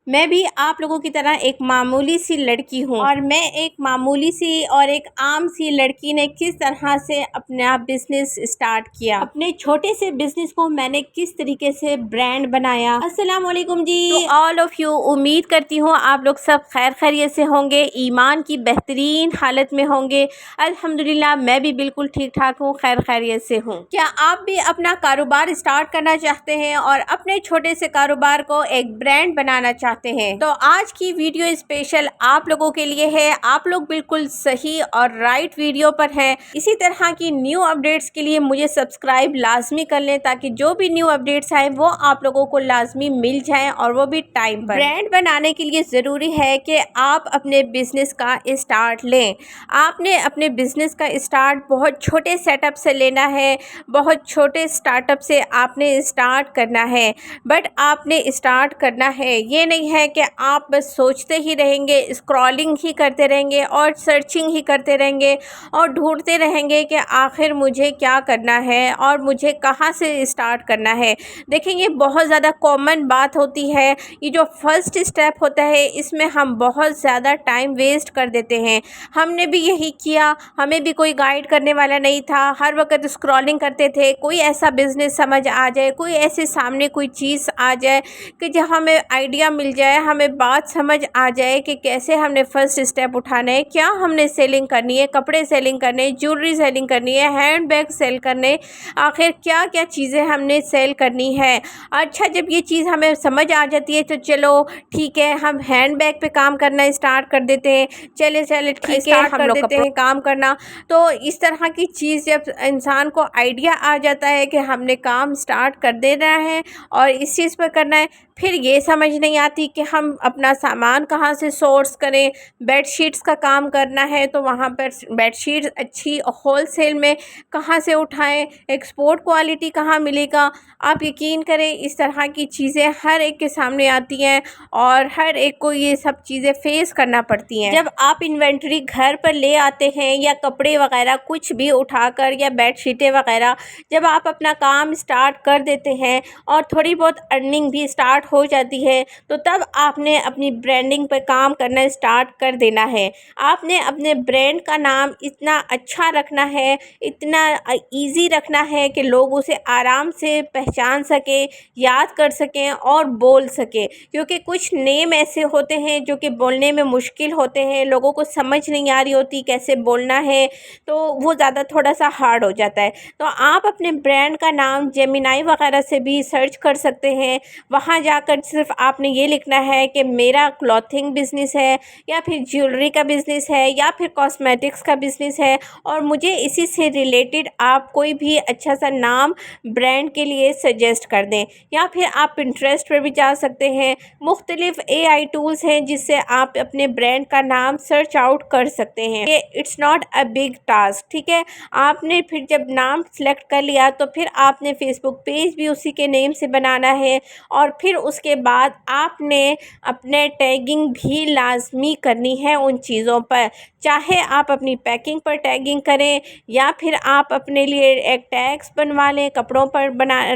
मैं भी आप लोगों की तरह एक मामूली सी लड़की हूँ और मैं एक मामूली सी और एक आम सी लड़की ने किस तरह से अपना बिजनेस स्टार्ट किया, अपने छोटे से बिजनेस को मैंने किस तरीके से ब्रांड बनाया। अस्सलाम वालेकुम जी तो ऑल ऑफ यू। उम्मीद करती हूँ आप लोग सब खैर खैरियत से होंगे, ईमान की बेहतरीन हालत में होंगे। अल्हम्दुलिल्लाह मैं भी बिल्कुल ठीक ठाक हूँ, खैर खैरियत से हूँ। क्या आप भी अपना कारोबार स्टार्ट करना चाहते हैं और अपने छोटे से कारोबार को एक ब्रांड बनाना चाहते हैं? तो आज की वीडियो स्पेशल आप लोगों के लिए है। आप लोग बिल्कुल सही और राइट वीडियो पर हैं। इसी तरह की न्यू अपडेट्स के लिए मुझे सब्सक्राइब लाजमी कर लें ताकि जो भी न्यू अपडेट्स आए वो आप लोगों को लाजमी मिल जाएं और वो भी टाइम पर। ब्रांड बनाने के लिए ज़रूरी है कि आप अपने बिजनेस का स्टार्ट लें। आपने अपने बिजनेस का स्टार्ट बहुत छोटे सेटअप से लेना है, बहुत छोटे स्टार्टअप से आपने स्टार्ट करना है। बट आपने स्टार्ट करना है, ये नहीं है कि आप बस सोचते ही रहेंगे, स्क्रॉलिंग ही करते रहेंगे और सर्चिंग ही करते रहेंगे और ढूंढते रहेंगे कि आखिर मुझे क्या करना है और मुझे कहाँ से स्टार्ट करना है। देखें, ये बहुत ज़्यादा कॉमन बात होती है। ये जो फर्स्ट स्टेप होता है इसमें हम बहुत ज़्यादा टाइम वेस्ट कर देते हैं। हमने भी यही किया, हमें भी कोई गाइड करने वाला नहीं था। हर वक्त स्क्रॉलिंग करते थे, कोई ऐसा बिज़नेस समझ आ जाए, कोई ऐसे सामने कोई चीज़ आ जाए कि जहाँ हमें आइडिया मिल जाए, हमें बात समझ आ जाए कि कैसे हमने फर्स्ट स्टेप उठाना है, क्या हमने सेलिंग करनी है, कपड़े सेलिंग करने, ज्वेलरी सेलिंग करनी है, हैंड बैग सेल करने, आखिर क्या क्या चीज़ें हमने सेल करनी है। अच्छा, जब ये चीज़ हमें समझ आ जाती है तो चलो ठीक है, हम हैंड बैग पे काम करना स्टार्ट कर देते हैं। चले चले ठीक है, हम लोग देते हैं काम करना। तो इस तरह की चीज़ जब इंसान को आइडिया आ जाता है कि हमने काम स्टार्ट कर देना है और इस चीज़ पर करना है, फिर ये समझ नहीं आती कि हम अपना सामान कहाँ से सोर्स करें। बेडशीट्स का काम करना है तो वहाँ पर बेडशीट्स अच्छी होलसेल में कहाँ से उठाएं, एक्सपोर्ट क्वालिटी कहाँ मिलेगा। आप यकीन करें, इस तरह की चीज़ें हर एक के सामने आती हैं और हर एक को ये सब चीज़ें फेस करना पड़ती हैं। जब आप इन्वेंट्री घर पर ले आते हैं या कपड़े वगैरह कुछ भी उठाकर या बेडशीटें वगैरह, जब आप अपना काम स्टार्ट कर देते हैं और थोड़ी बहुत अर्निंग भी स्टार्ट हो जाती है तो तब आपने अपनी ब्रांडिंग पर काम करना स्टार्ट कर देना है। आपने अपने ब्रांड का नाम इतना अच्छा रखना है, इतना इजी रखना है कि लोग उसे आराम से पहचान सके, याद कर सकें और बोल सके। क्योंकि कुछ नेम ऐसे होते हैं जो कि बोलने में मुश्किल होते हैं, लोगों को समझ नहीं आ रही होती कैसे बोलना है, तो वो ज़्यादा थोड़ा सा हार्ड हो जाता है। तो आप अपने ब्रांड का नाम जेमिनाई वगैरह से भी सर्च कर सकते हैं। वहाँ जाकर सिर्फ आपने ये लिखना है कि मेरा क्लॉथिंग बिज़नेस है या फिर ज्वेलरी का बिज़नेस है या फिर कॉस्मेटिक्स का बिज़नेस है और मुझे इसी से रिलेटेड आप कोई भी अच्छा सा नाम ब्रांड के लिए सजेस्ट कर दें। या फिर आप पिंटरेस्ट पर भी जा सकते हैं। मुख्तलिफ AI टूल्स हैं जिससे आप अपने ब्रांड का नाम सर्च आउट कर सकते हैं। ये it's not a big task, ठीक है। आपने फिर जब नाम सेलेक्ट कर लिया तो फिर आपने फेसबुक पेज भी उसी के नेम से बनाना है और फिर उसके बाद आपने अपने टैगिंग भी लाजमी करनी है उन चीज़ों पर। चाहे आप अपनी पैकिंग पर टैगिंग करें या फिर आप अपने लिए एक टैग्स बनवा लें कपड़ों पर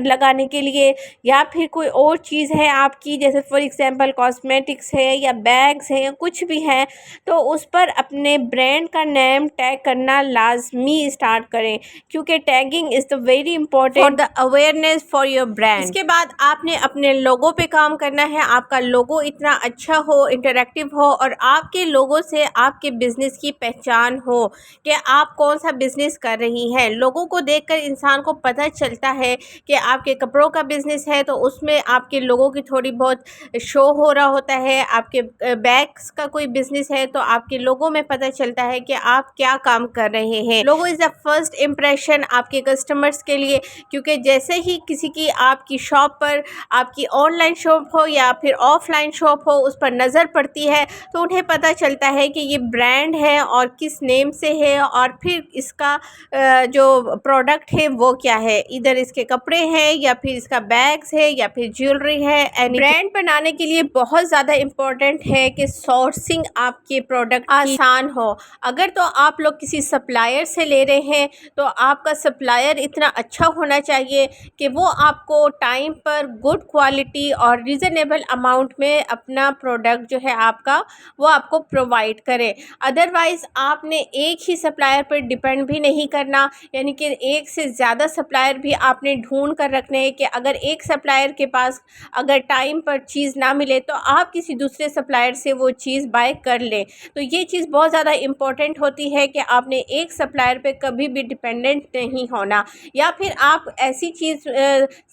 लगाने के लिए, या फिर कोई और चीज़ है आपकी, जैसे फॉर एग्ज़ाम्पल कॉस्मेटिक्स है या बैग्स हैं, कुछ भी है, तो उस पर अपने ब्रांड का नेम टैग करना लाजमी स्टार्ट करें। क्योंकि tagging is the very important for the awareness for your brand. इसके बाद आपने अपने लोगो पे काम करना है। आपका लोगो इतना अच्छा हो, इंटरैक्टिव हो और आपके लोगो से आपके बिज़नेस की पहचान हो कि आप कौन सा बिज़नेस कर रही हैं। लोगों को देखकर इंसान को पता चलता है कि आपके कपड़ों का बिज़नेस है तो उसमें आपके लोगों की थोड़ी बहुत शो हो रहा होता है। आपके बैग्स का कोई बिज़नेस है तो आपके लोगों में पता चलता है कि आप क्या काम कर रहे हैं। लोगो इज़ द फर्स्ट इम्प्रेशन आपके कस्टमर्स के लिए। क्योंकि जैसे ही किसी की आपकी शॉप पर, आपकी ऑनलाइन शॉप हो या फिर ऑफलाइन शॉप हो, उस पर नज़र पड़ती है तो उन्हें पता चलता है कि ये ब्रांड है है और किस नेम से है, और फिर इसका जो प्रोडक्ट है वो क्या है, इधर इसके कपड़े हैं या फिर इसका बैग्स है या फिर ज्वेलरी है। एंड ब्रांड बनाने के लिए बहुत ज़्यादा इम्पोर्टेंट है कि सोर्सिंग आपके प्रोडक्ट आसान हो। अगर तो आप लोग किसी सप्लायर से ले रहे हैं तो आपका सप्लायर इतना अच्छा होना चाहिए कि वो आपको टाइम पर गुड क्वालिटी और रीज़नेबल अमाउंट में अपना प्रोडक्ट जो है आपका वो आपको प्रोवाइड करे। अदरवाइज़ आपने एक ही सप्लायर पर डिपेंड भी नहीं करना, यानी कि एक से ज़्यादा सप्लायर भी आपने ढूंढ कर रखने हैं कि अगर एक सप्लायर के पास अगर टाइम पर चीज़ ना मिले तो आप किसी दूसरे सप्लायर से वो चीज़ बाय कर लें। तो ये चीज़ बहुत ज़्यादा इम्पोर्टेंट होती है कि आपने एक सप्लायर पे कभी भी डिपेंडेंट नहीं होना। या फिर आप ऐसी चीज़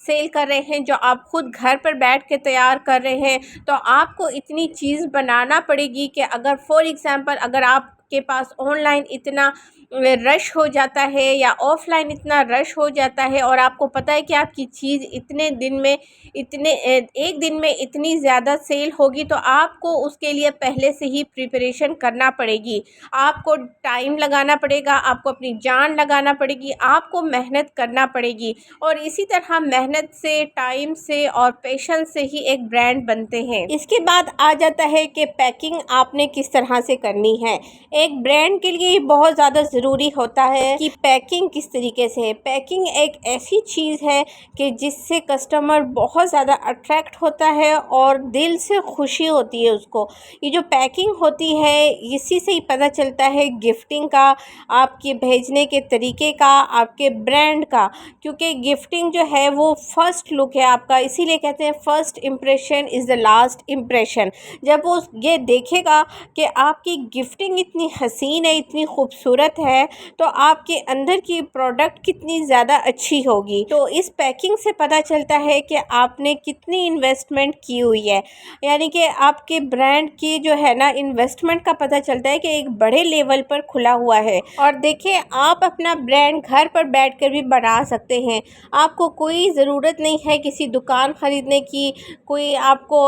सेल कर रहे हैं जो आप खुद घर पर बैठ के तैयार कर रहे हैं, तो आपको इतनी चीज़ बनाना पड़ेगी कि अगर फॉर एग्ज़ाम्पल अगर आपके पास ऑनलाइन इतना रश हो जाता है या ऑफ़लाइन इतना रश हो जाता है और आपको पता है कि आपकी चीज़ इतने दिन में एक दिन में इतनी ज़्यादा सेल होगी, तो आपको उसके लिए पहले से ही प्रिपरेशन करना पड़ेगी। आपको टाइम लगाना पड़ेगा, आपको अपनी जान लगाना पड़ेगी, आपको मेहनत करना पड़ेगी। और इसी तरह मेहनत से, टाइम से और पेशेंस से ही एक ब्रांड बनते हैं। इसके बाद आ जाता है कि पैकिंग आपने किस तरह से करनी है। एक ब्रांड के लिए बहुत ज़्यादा ज़रूरी होता है कि पैकिंग किस तरीके से है। पैकिंग एक ऐसी चीज़ है कि जिससे कस्टमर बहुत ज़्यादा अट्रैक्ट होता है और दिल से खुशी होती है उसको। ये जो पैकिंग होती है इसी से ही पता चलता है गिफ्टिंग का, आपके भेजने के तरीके का, आपके ब्रांड का। क्योंकि गिफ्टिंग जो है वो फर्स्ट लुक है आपका, इसीलिए कहते हैं first impression is the last impression. जब वो ये देखेगा कि आपकी गिफ्टिंग इतनी हसीन है, इतनी खूबसूरत है, तो आपके अंदर की प्रोडक्ट कितनी ज़्यादा अच्छी होगी। तो इस पैकिंग से पता चलता है कि आपने कितनी इन्वेस्टमेंट की हुई है, यानी कि आपके ब्रांड की जो है ना इन्वेस्टमेंट का पता चलता है कि एक बड़े लेवल पर खुला हुआ है। और देखिए, आप अपना ब्रांड घर पर बैठकर भी बना सकते हैं। आपको कोई ज़रूरत नहीं है किसी दुकान ख़रीदने की, कोई आपको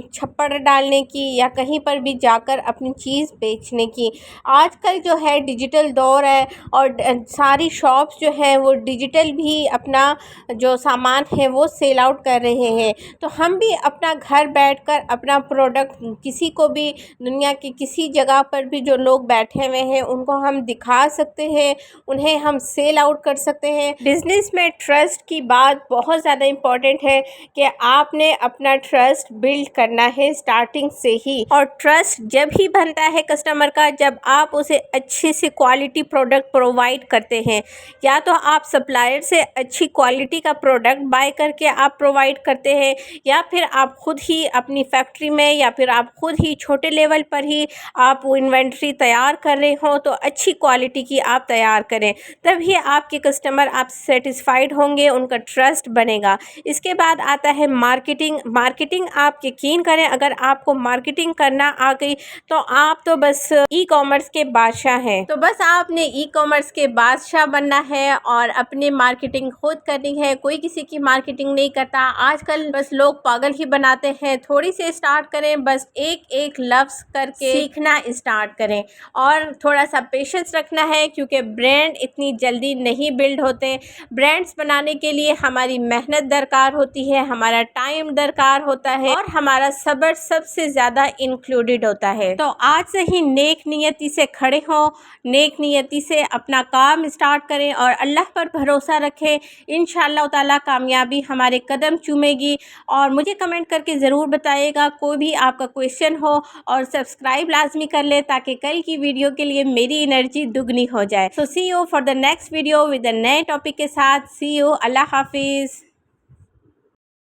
छप्पड़ डालने की या कहीं पर भी जाकर अपनी चीज़ बेचने की। आजकल जो है डिजिटल दौर है और सारी शॉप्स जो है वो डिजिटल भी अपना जो सामान है वो सेल आउट कर रहे हैं। तो हम भी अपना घर बैठकर अपना प्रोडक्ट किसी को भी, दुनिया के किसी जगह पर भी जो लोग बैठे हुए हैं उनको हम दिखा सकते हैं, उन्हें हम सेल आउट कर सकते हैं। बिज़नेस में ट्रस्ट की बात बहुत ज़्यादा इम्पॉर्टेंट है कि आपने अपना ट्रस्ट बिल्ड करना है स्टार्टिंग से ही। और ट्रस्ट जब ही बनता है कस्टमर का जब आप उसे अच्छे से क्वालिटी प्रोडक्ट प्रोवाइड करते हैं। या तो आप सप्लायर से अच्छी क्वालिटी का प्रोडक्ट बाय करके आप प्रोवाइड करते हैं, या फिर आप खुद ही अपनी फैक्ट्री में या फिर आप खुद ही छोटे लेवल पर ही आप वो इन्वेंट्री तैयार कर रहे हो, तो अच्छी क्वालिटी की आप तैयार करें, तभी आपके कस्टमर आप सेटिस्फाइड होंगे, उनका ट्रस्ट बनेगा। इसके बाद आता है मार्केटिंग। मार्केटिंग आप यकीन करें, अगर आपको मार्केटिंग करना आ गई तो आप तो बस ई कॉमर्स के बादशाह हैं। तो बस आपने ई कॉमर्स के बादशाह बनना है और अपनी मार्केटिंग खुद करनी है। कोई किसी की मार्केटिंग नहीं करता आजकल, बस लोग पागल ही बनाते हैं। थोड़ी से स्टार्ट करें, बस एक एक लफ्ज़ करके सीखना स्टार्ट करें और थोड़ा सा पेशेंस रखना है, क्योंकि ब्रांड इतनी जल्दी नहीं बिल्ड होते। ब्रांड्स बनाने के लिए हमारी मेहनत दरकार होती है, हमारा टाइम दरकार होता है और हमारा सब्र सबसे ज़्यादा इंक्लूडेड होता है। तो आज से ही नेक नियति से खड़े हों, नेक नियति से अपना काम स्टार्ट करें और अल्लाह पर भरोसा रखें। इंशाअल्लाह ताला कामयाबी हमारे कदम चूमेगी। और मुझे कमेंट करके ज़रूर बताइएगा कोई भी आपका क्वेश्चन हो, और सब्सक्राइब लाजमी कर ले ताकि कल की वीडियो के लिए मेरी एनर्जी दुगनी हो जाए। So see you for the next video with the नए टॉपिक के साथ। सी यू, अल्लाह हाफिज़।